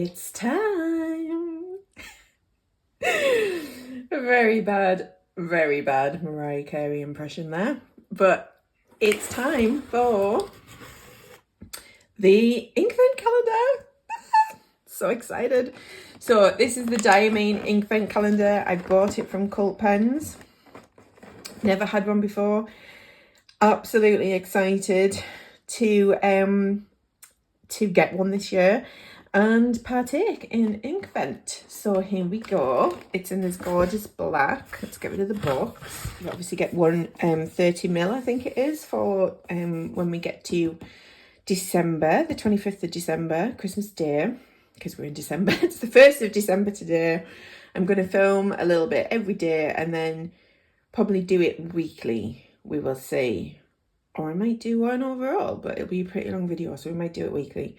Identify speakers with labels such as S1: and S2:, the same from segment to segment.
S1: It's time. Very bad Mariah Carey impression there. But it's time for the Inkvent calendar. So excited. So this is the Diamine Inkvent calendar. I bought it from Cult Pens. Never had one before. Absolutely excited to get one this year and partake in Inkvent. So here we go. It's in this gorgeous black. Let's get rid of the box. You obviously get one 30ml, I think it is, for when we get to December, the 25th of December, Christmas Day, because we're in December. It's the 1st of December today. I'm going to film a little bit every day and then probably do it weekly. We will see. Or I might do one overall, but it'll be a pretty long video, so we might do it weekly.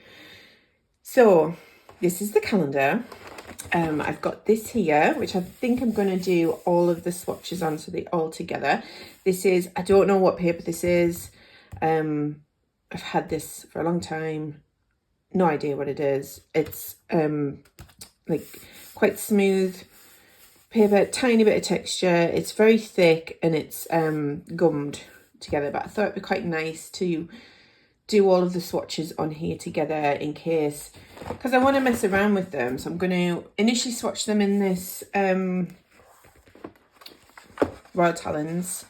S1: So this is the calendar. I've got this here, which I think I'm going to do all of the swatches on, so they all together. This is, I don't know what paper this is. I've had this for a long time. No idea what it is. It's like quite smooth paper, tiny bit of texture. It's very thick and it's gummed together, but I thought it'd be quite nice to do all of the swatches on here together in case, because I want to mess around with them. So I'm going to initially swatch them in this Royal Talens.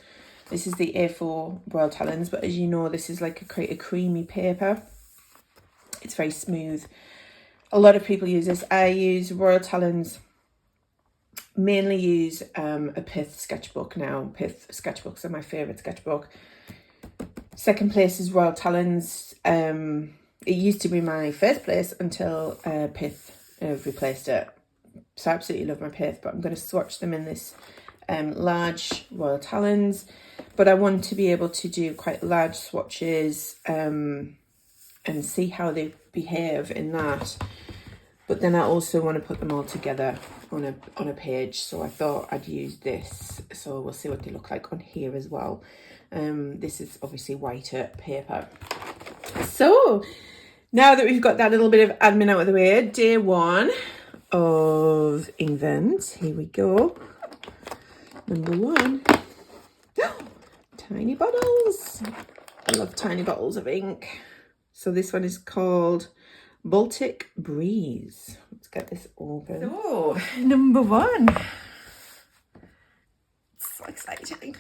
S1: This is the A4 Royal Talens, but as you know, this is like quite a creamy paper. It's very smooth. A lot of people use this. I use Royal Talens, mainly use a Pith sketchbook now. Pith sketchbooks are my favourite sketchbook. Second place is Royal Talens. It used to be my first place until Pith replaced it. So I absolutely love my Pith, but I'm going to swatch them in this large Royal Talens. But I want to be able to do quite large swatches and see how they behave in that. But then I also want to put them all together on a page. So I thought I'd use this. So we'll see what they look like on here as well. This is obviously whiter paper. So now that we've got that little bit of admin out of the way, day one of Inkvent. Here we go. Number one. Tiny bottles. I love tiny bottles of ink. So this one is called Baltic Breeze. Let's get this open. So, number one. It's so exciting.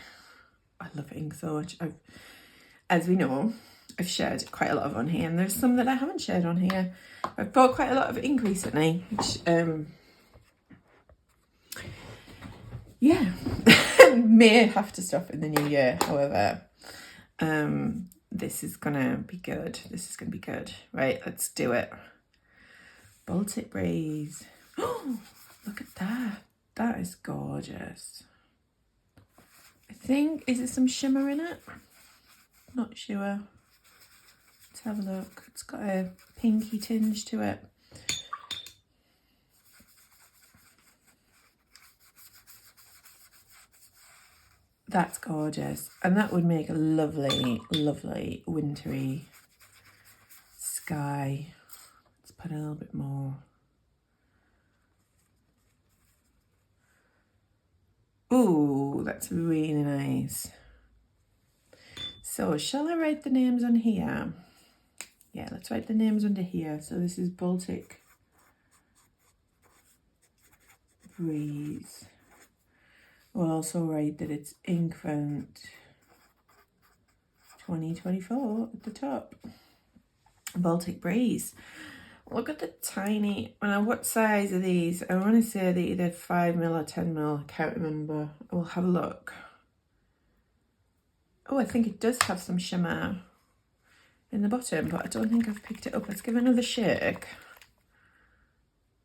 S1: I love ink so much. As we know, I've shared quite a lot of on here, and there's some that I haven't shared on here. I've bought quite a lot of ink recently, which, yeah, may have to stop in the new year. However, this is gonna be good. This is gonna be good. Right, let's do it. Baltic Breeze. Oh, look at that. That is gorgeous. I think, is there some shimmer in it? Not sure. Let's have a look. It's got a pinky tinge to it. That's gorgeous. And that would make a lovely, lovely wintry sky. Let's put a little bit more. Ooh, that's really nice. So shall I write the names on here? Yeah, let's write the names under here. So this is Baltic Breeze. We'll also write that it's Inkvent 2024 at the top. Baltic Breeze. Look at the tiny, what size are these? I want to say they're either 5ml or 10ml, I can't remember. We'll have a look. Oh, I think it does have some shimmer in the bottom, but I don't think I've picked it up. Let's give it another shake.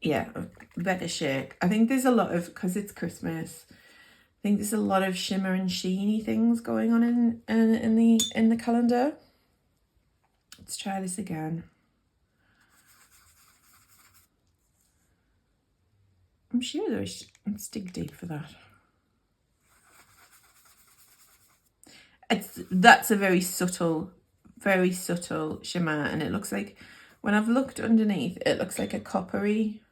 S1: Yeah, a better shake. I think there's a lot of, because it's Christmas, I think there's a lot of shimmer and sheeny things going on in the calendar. Let's try this again. I'm sure there's, let's dig deep for that. That's a very subtle shimmer, and it looks like When I've looked underneath, it looks like a coppery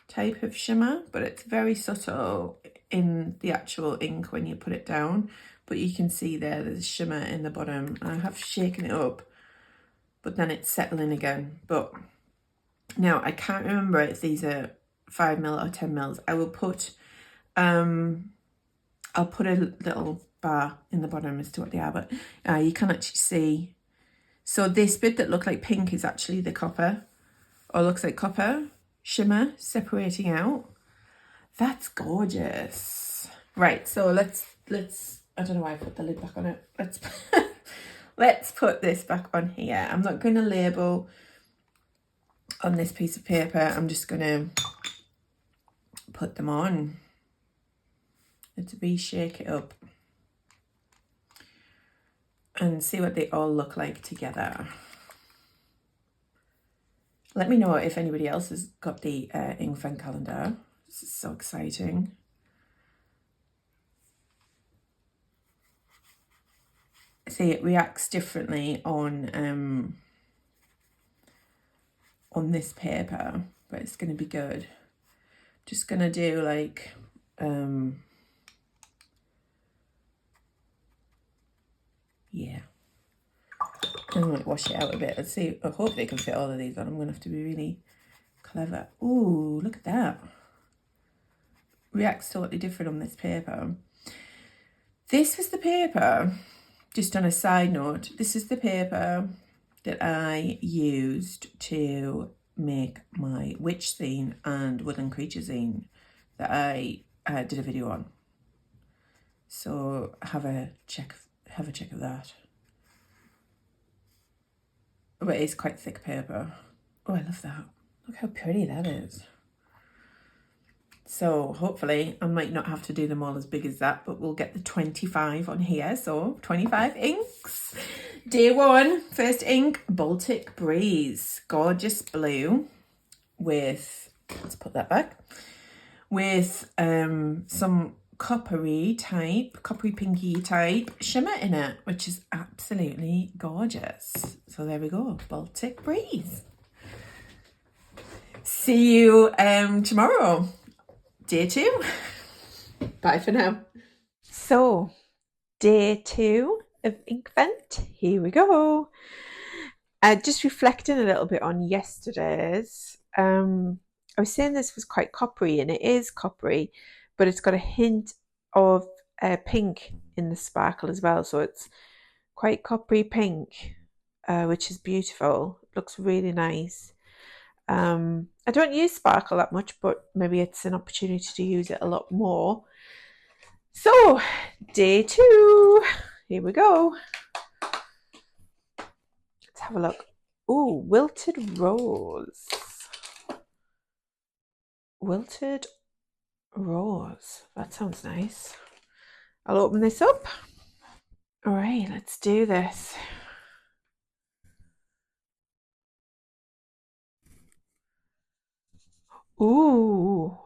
S1: type of shimmer, but it's very subtle in the actual ink when you put it down. But you can see there's shimmer in the bottom. I have shaken it up, but then it's settling again. But now I can't remember if these are 5mm or 10mm. I will put I'll put a little bar in the bottom as to what they are, but you can actually see. So this bit that looked like pink is actually the copper, or looks like copper shimmer separating out. That's gorgeous. Right, so let's I don't know why I put the lid back on it. Let's put this back on here. I'm not going to label on this piece of paper. I'm just going to put them on. Let's shake it up and see what they all look like together. Let me know if anybody else has got the Inkvent calendar. This is so exciting. See, it reacts differently on this paper, but it's going to be good. Just going to do like yeah, I'm going to wash it out a bit. Let's see. I hope they can fit all of these on. I'm going to have to be really clever. Ooh, look at that. Reacts totally different on this paper. This was the paper, just on a side note, this is the paper that I used to make my witch zine and woodland creature zine that I did a video on. So have a check of that. But it is quite thick paper. Oh, I love that. Look how pretty that is. So hopefully I might not have to do them all as big as that, but we'll get the 25 on here. So 25 inks. Day one, first ink, Baltic Breeze. Gorgeous blue with, let's put that back, with some coppery pinky type shimmer in it, which is absolutely gorgeous. So there we go, Baltic Breeze. See you tomorrow. Day 2. Bye for now. So, day 2 of Inkvent. Here we go. Just reflecting a little bit on yesterday's. I was saying this was quite coppery, and it is coppery, but it's got a hint of pink in the sparkle as well. So it's quite coppery pink, which is beautiful. It looks really nice. I don't use sparkle that much, but maybe it's an opportunity to use it a lot more. So, day 2, here we go. Let's have a look. Ooh, wilted rose. Wilted rose. That sounds nice. I'll open this up. All right, let's do this. Ooh.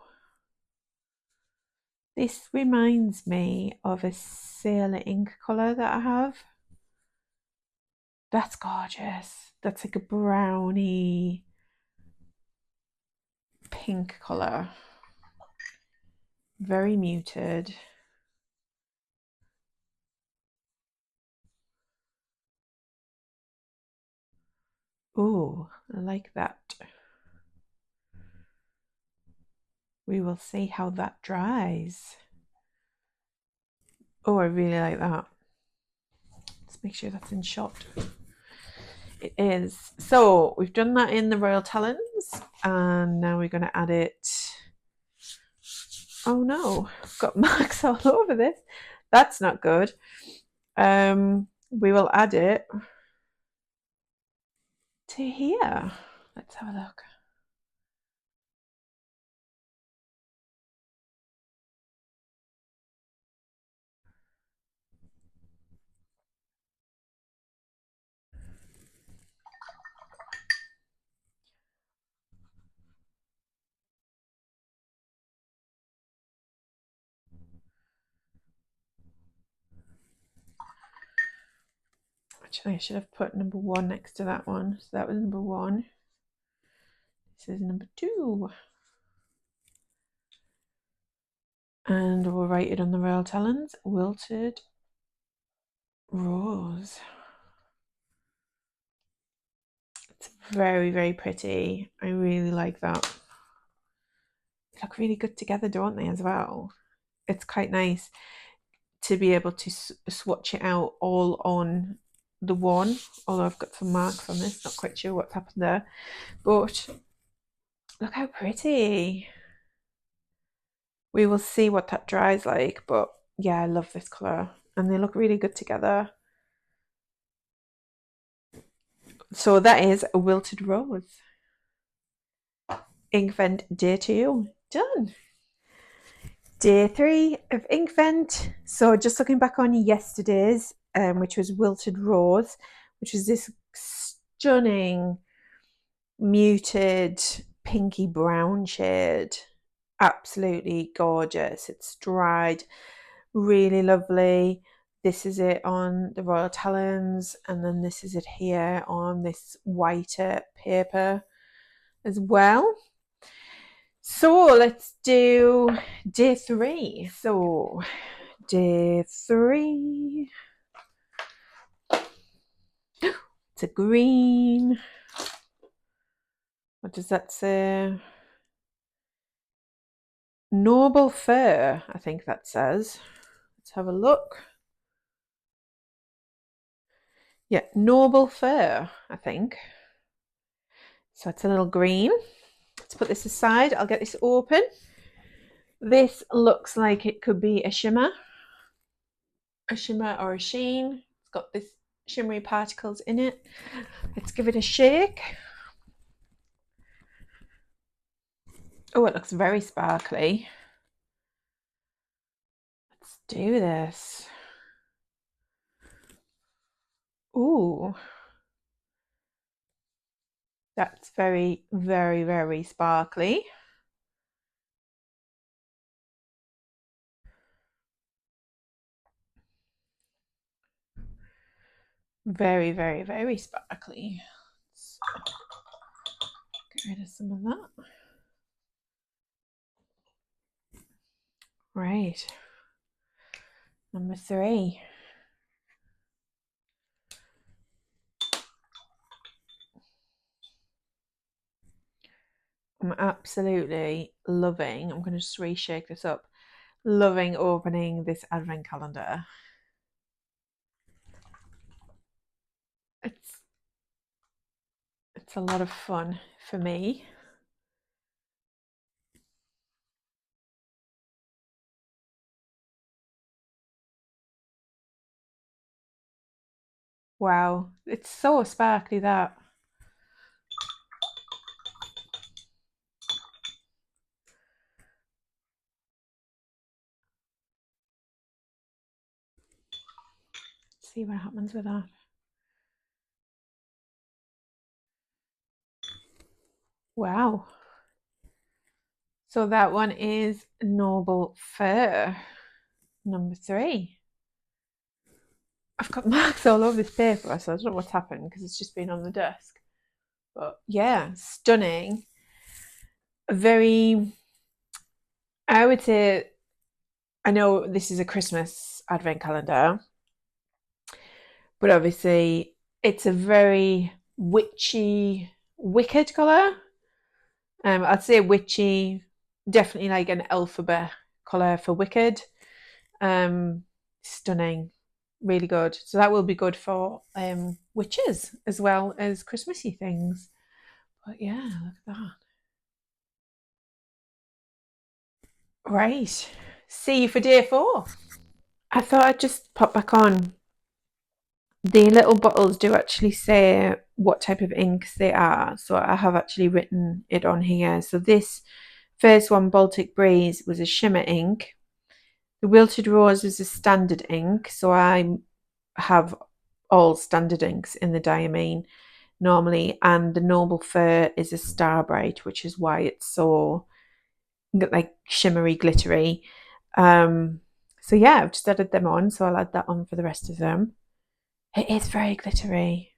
S1: This reminds me of a Sailor ink colour that I have. That's gorgeous. That's like a browny pink colour. Very muted. Ooh, I like that. We will see how that dries. Oh, I really like that. Let's make sure that's in shot. It is. So we've done that in the Royal Talons, and now we're going to add it. Oh no, I've got marks all over this. That's not good. We will add it to here. Let's have a look. Actually, I should have put number 1 next to that one. So that was number 1. This is number 2. And we'll write it on the Royal Talons, Wilted Rose. It's very, very pretty. I really like that. They look really good together, don't they, as well? It's quite nice to be able to swatch it out all on the one, although I've got some marks on this, not quite sure what's happened there. But look how pretty. We will see what that dries like, but yeah, I love this colour and they look really good together. So that is a Wilted Rose. Inkvent Day 2, done. Day 3 of Inkvent. So just looking back on yesterday's, which was Wilted Rose, which was this stunning muted pinky brown shade. Absolutely gorgeous. It's dried really lovely. This is it on the Royal Talons, and then this is it here on this whiter paper as well. So let's do day 3. So day 3, it's a green. What does that say? Noble Fur, I think that says. Let's have a look. Yeah, Noble Fur, I think. So it's a little green. Let's put this aside. I'll get this open. This looks like it could be a shimmer or a sheen. It's got this shimmery particles in it. Let's give it a shake. Oh, it looks very sparkly. Let's do this. Ooh. That's very, very, very sparkly. Very, very, very sparkly. Let's get rid of some of that. Right. Number 3. I'm absolutely loving, I'm going to just reshake this up, loving opening this advent calendar. It's a lot of fun for me. Wow, it's so sparkly that. Let's see what happens with that. Wow. So that one is Noble Fur, number 3. I've got marks all over this paper, so I don't know what's happened because it's just been on the desk. But yeah, stunning. Very, I would say, I know this is a Christmas advent calendar, but obviously it's a very witchy, wicked colour. I'd say witchy, definitely like an alphabet colour for wicked. Stunning, really good. So that will be good for witches as well as Christmassy things. But yeah, look at that. Right. See you for day 4. I thought I'd just pop back on. The little bottles do actually say what type of inks they are. So I have actually written it on here. So this first one, Baltic Breeze, was a shimmer ink. The Wilted Rose was a standard ink. So I have all standard inks in the Diamine normally. And the Noble Fur is a Starbright, which is why it's so like shimmery, glittery. So yeah, I've just added them on. So I'll add that on for the rest of them. It is very glittery.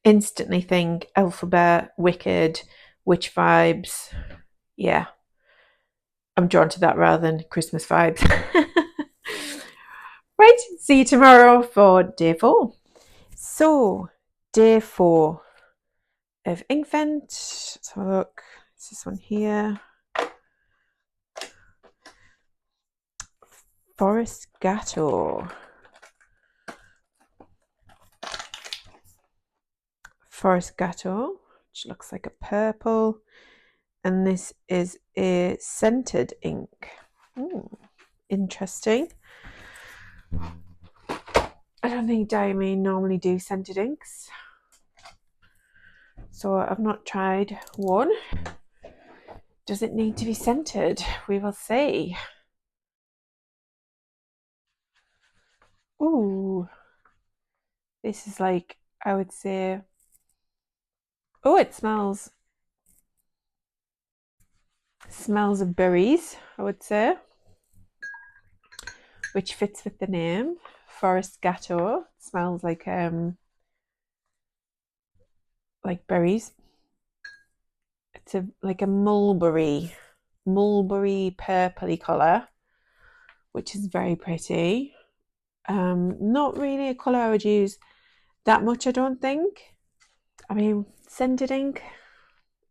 S1: instantly think alphabet, Wicked, witch vibes. Yeah, I'm drawn to that rather than Christmas vibes. Right, see you tomorrow for day 4. So, day 4 of Inkvent. Let's have a look. It's this one here. Forest Gateau. Forest Gateau, which looks like a purple. And this is a scented ink. Ooh, interesting. I don't think Diamine normally do scented inks, so I've not tried one. Does it need to be scented? We will see. Ooh, this is like, I would say, oh, it smells of berries, I would say, which fits with the name. Forest Gateau. It smells like berries. It's like a mulberry purpley colour, which is very pretty. Not really a colour I would use that much, I don't think. I mean, scented ink,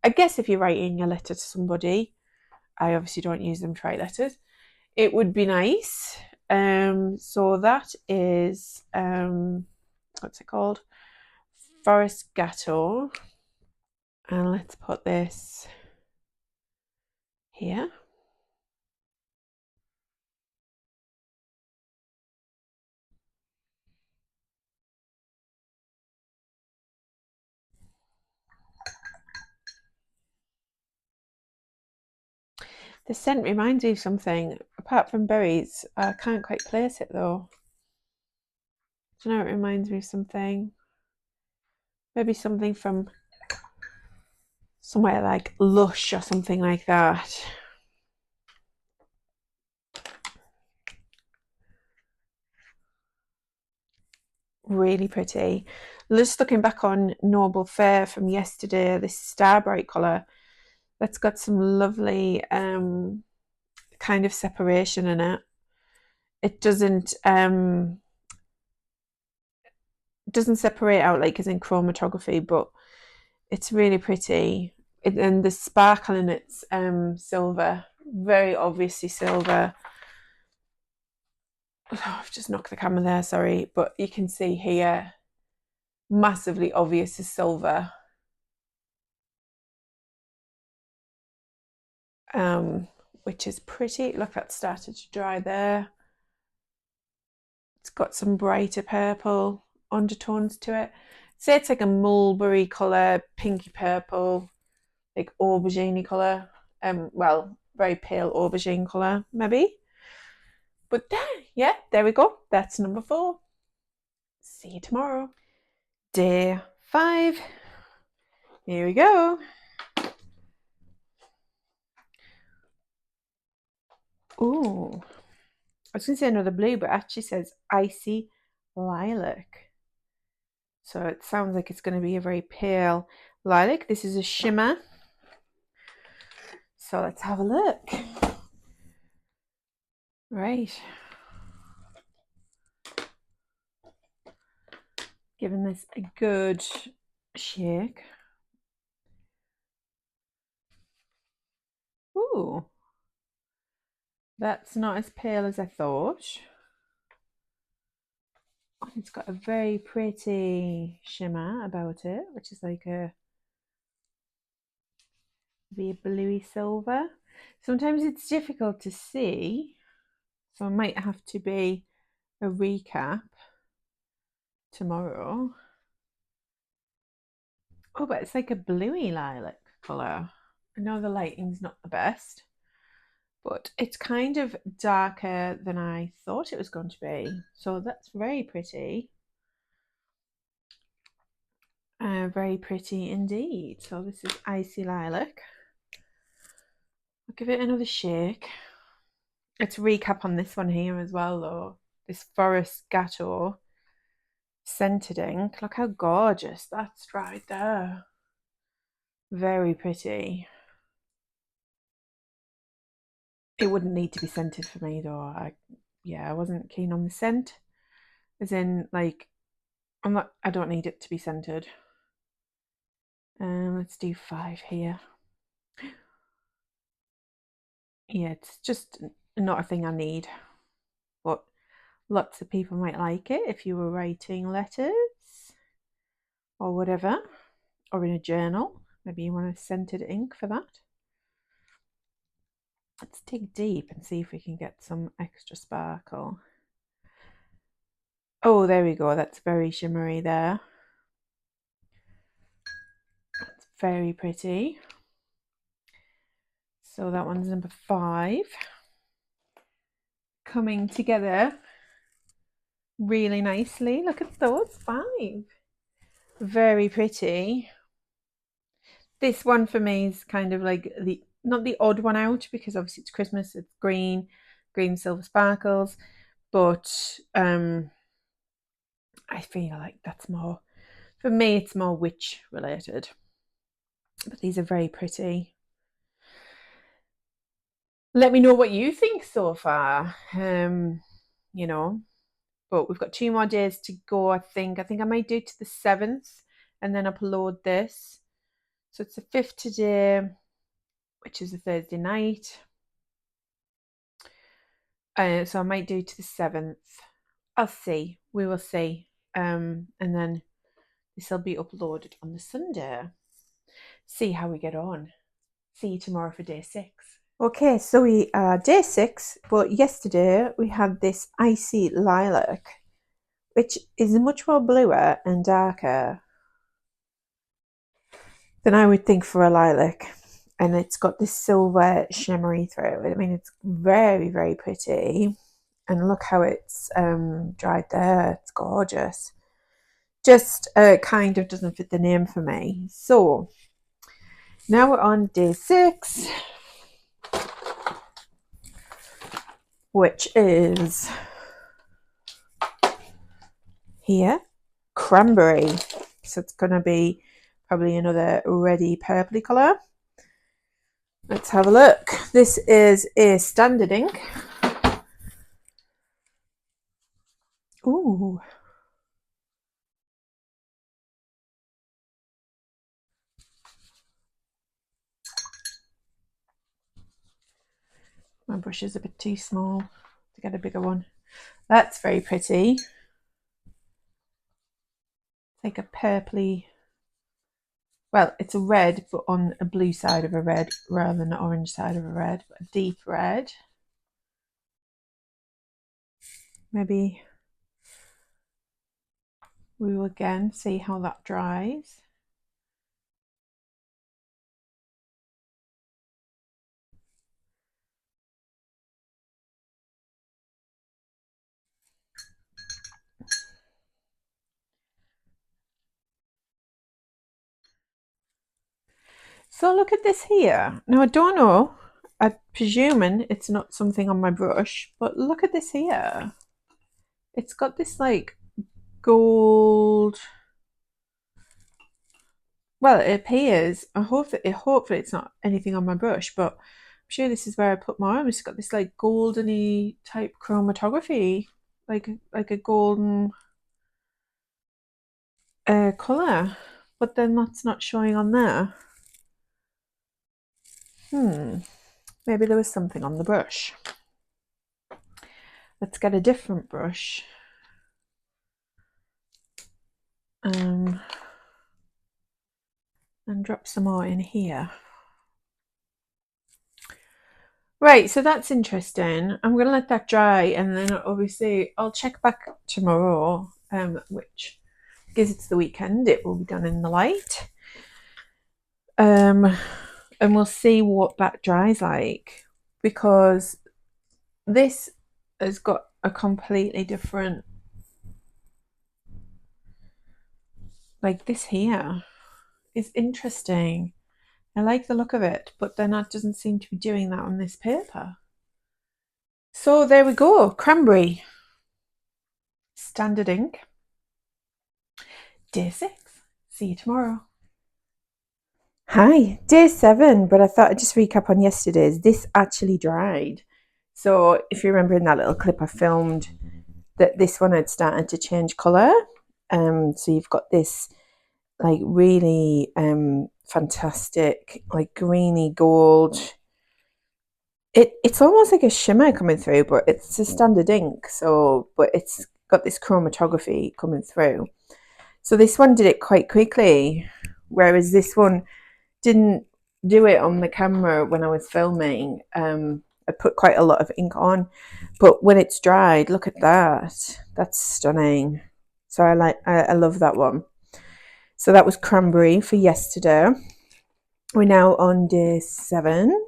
S1: I guess if you're writing a letter to somebody, I obviously don't use them to write letters, it would be nice. So that is, what's it called? Forest Gateau. And let's put this here. The scent reminds me of something. Apart from berries, I can't quite place it though. Do you know, it reminds me of something. Maybe something from somewhere like Lush or something like that. Really pretty. Just looking back on Noble Fair from yesterday, this Star Bright colour, that's got some lovely kind of separation in it. It doesn't separate out like as in chromatography, but it's really pretty. And the sparkle in it's silver, very obviously silver. Oh, I've just knocked the camera there, sorry, but you can see here, massively obvious as silver. Which is pretty. Look, that started to dry there. It's got some brighter purple undertones to it. Say it's like a mulberry colour, pinky purple, like aubergine colour. Well, very pale aubergine colour, maybe. But yeah, there we go. That's number 4. See you tomorrow. Day 5. Here we go. Ooh. I was going to say another blue, but it actually says icy lilac. So it sounds like it's going to be a very pale lilac. This is a shimmer. So let's have a look. Right. Giving this a good shake. Ooh. That's not as pale as I thought. It's got a very pretty shimmer about it, which is like a bluey silver. Sometimes it's difficult to see, so it might have to be a recap tomorrow. Oh, but it's like a bluey lilac colour. I know the lighting's not the best, but it's kind of darker than I thought it was going to be. So that's very pretty. Very pretty indeed. So this is Icy Lilac. I'll give it another shake. Let's recap on this one here as well though. This Forest Gateau. scented ink. Look how gorgeous that's dried there. Very pretty. It wouldn't need to be scented for me though. I wasn't keen on the scent. As in, like, I don't need it to be scented. Let's do 5 here. Yeah, it's just not a thing I need, but lots of people might like it if you were writing letters or whatever, or in a journal. Maybe you want a scented ink for that. Let's dig deep and see if we can get some extra sparkle. Oh, there we go. That's very shimmery there. That's very pretty. So that one's number 5. Coming together really nicely. Look at those 5. Very pretty. This one for me is kind of like not the odd one out, because obviously it's Christmas, it's green silver sparkles, but I feel like that's more, for me it's more witch related. But these are very pretty. Let me know what you think so far. You know, but we've got 2 more days to go. I think I might do it to the 7th and then upload this. So it's the 5th today, which is a Thursday night. So I might do to the 7th. I'll see. We will see. And then this will be uploaded on the Sunday. See how we get on. See you tomorrow for day 6. Okay, so we are day 6, but yesterday we had this icy lilac, which is much more bluer and darker than I would think for a lilac. And it's got this silver shimmery through it. I mean, it's very, very pretty. And look how it's dried there. It's gorgeous. Just kind of doesn't fit the name for me. So now we're on day 6, which is here, cranberry. So it's going to be probably another reddy purpley colour. Let's have a look. This is a standard ink. Ooh. My brush is a bit too small to get a bigger one. That's very pretty. Like a purpley, well, it's a red, but on a blue side of a red rather than an orange side of a red, but a deep red. Maybe we will again see how that dries. So look at this here. Now I don't know, I'm presuming it's not something on my brush, but look at this here. It's got this like gold, well, it appears, hopefully it's not anything on my brush, but I'm sure this is where I put mine. It's got this like goldeny type chromatography, like a golden colour, but then that's not showing on there. Maybe there was something on the brush. Let's get a different brush. And drop some more in here. Right, so that's interesting. I'm going to let that dry, and then obviously I'll check back tomorrow, which, because it's the weekend, it will be done in the light. And we'll see what that dries like, because this has got a completely different, like this here is interesting. I like the look of it, but then that doesn't seem to be doing that on this paper. So there we go, cranberry, standard ink. day 6. See you tomorrow. Hi, day 7, but I thought I'd just recap on yesterday's. This actually dried. So if you remember in that little clip I filmed that this one had started to change colour. So you've got this like really fantastic like greeny gold. It's almost like a shimmer coming through, but it's a standard ink, so but it's got this chromatography coming through. So this one did it quite quickly, whereas this one didn't do it on the camera when I was filming. I put quite a lot of ink on, but when it's dried, look at that. That's stunning. So I love that one. So that was cranberry for yesterday. We're now on day 7,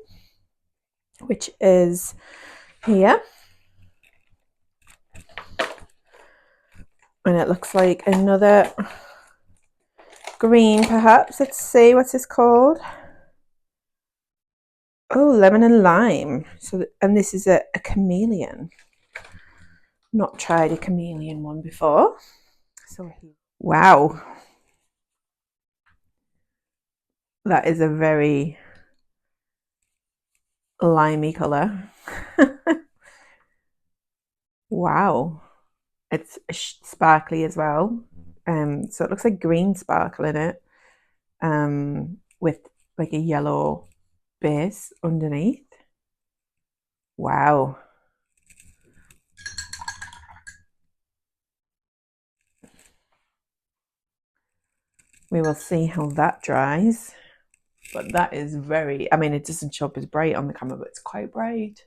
S1: which is here. And it looks like another green, perhaps. Let's see, what's this called? Oh, lemon and lime. So, and this is a chameleon. Not tried a chameleon one before. So, wow. That is a very limey colour. Wow. It's sparkly as well. So it looks like green sparkle in it, with like a yellow base underneath. Wow. We will see how that dries. But that is very, I mean, it doesn't show up as bright on the camera, but it's quite bright.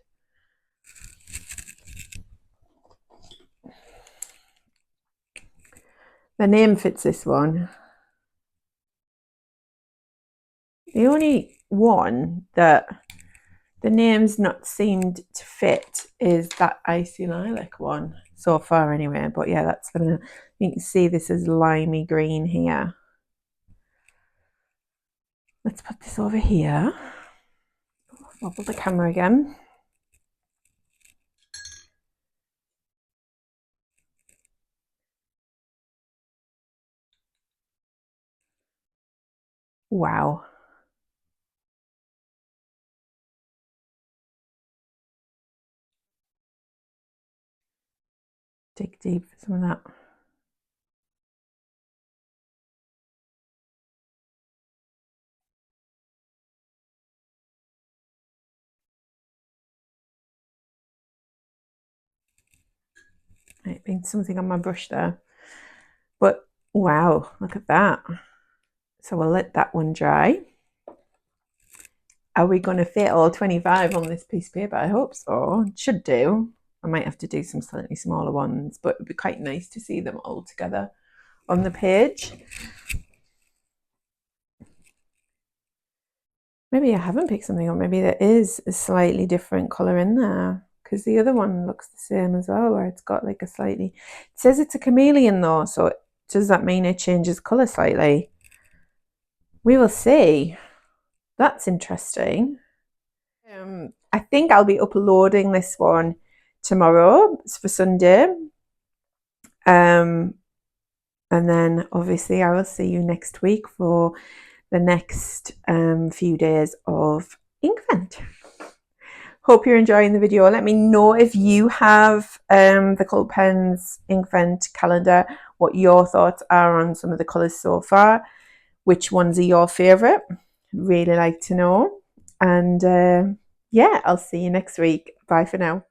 S1: The name fits this one. The only one that the name's not seemed to fit is that Icy Lilac one so far anyway. But yeah, that's gonna, you can see this is limey green here. Let's put this over here. Wobble the camera again. Wow. Dig deep for some of that. Might be something on my brush there. But wow, look at that. So we'll let that one dry. Are we going to fit all 25 on this piece of paper? I hope so. It should do. I might have to do some slightly smaller ones, but it'd be quite nice to see them all together on the page. Maybe I haven't picked something up. Maybe there is a slightly different colour in there, because the other one looks the same as well, where it's got like a slightly, it says it's a chameleon though, so does that mean it changes colour slightly? We will see. That's interesting. I think I'll be uploading this one tomorrow. It's for Sunday. And then obviously I will see you next week for the next few days of Inkvent. Hope you're enjoying the video. Let me know if you have the Cult Pens Inkvent calendar, what your thoughts are on some of the colours so far, which ones are your favourite. Really like to know. And yeah, I'll see you next week. Bye for now.